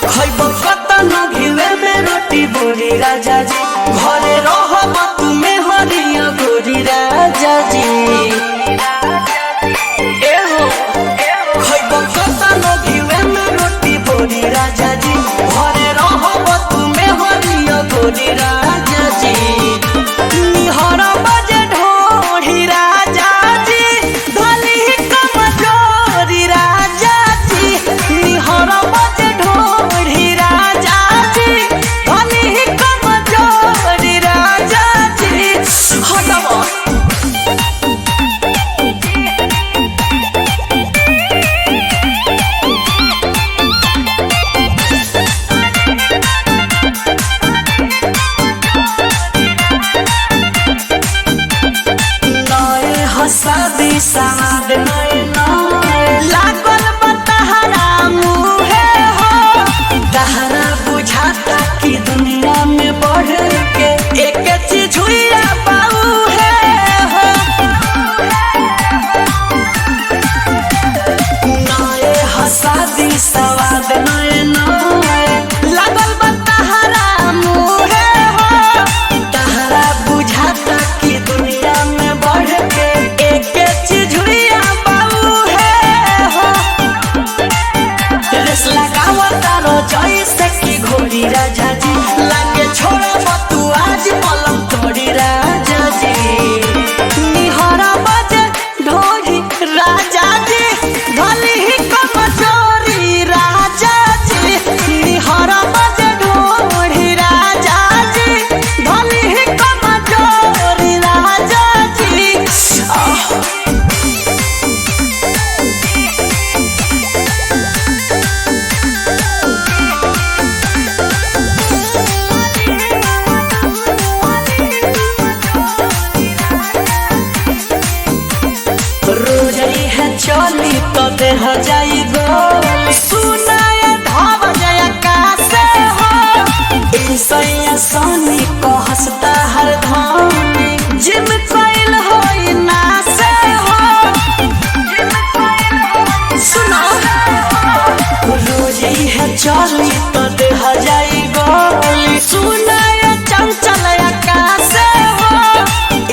खैब कतन घिवे में रोटी बोरी राजा जी घरे रहब तुमे हरिया गोरी राजा जी एहो खैब कतन घिवे में रोटी बोरी राजा जी घरे रहब तुमे हरिया गोरी राजा जी निहर बजे ढोढ़ी राजा जी धली कमजोरी राजा जी निहर बजे ढोढ़ी राजा जी धली कमजोरी राजा जी हटवा शादी साद लागल बतहरा मुहे हो तहरा बुझाता कि दुनिया में बढ़ के एक चीज हुआ पाऊ है हो नए हसादी सवाद नए लागल बतहरा मुहे हो तहरा बुझाता कि दुनिया में बढ़ के जैसे की घोड़ी राजा जी लागे छोड़ा तू आज पलंग तोड़ी राजा जी निहरा बजे ढोढ़ी राजा जी धली ही कमजोरी राजा जी निहरा बजे ढोढ़ी राजा जी धली ही कमजोरी राजा जी चली तो देह जाई गोल सुनाए धाव जया कासे हो इंसैया सोनी को हंसता हर धानी जिम कोइल होई ना से हो सुनो रोज है चली तो देह जाई गोल सुनाए चंचल कासे हो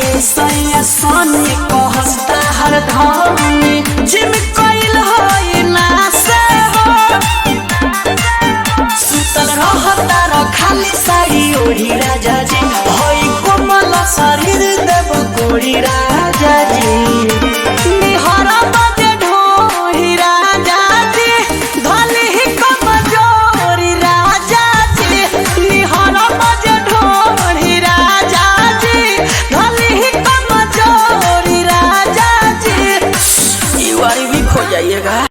इंसैया सोनी को हंसता हर धानी जिम कोइल होई ना से हो सुतल रहता र खाली साड़ी ओढ़ी राजा जी होई कोमल शरीर देव कोड़ी राजा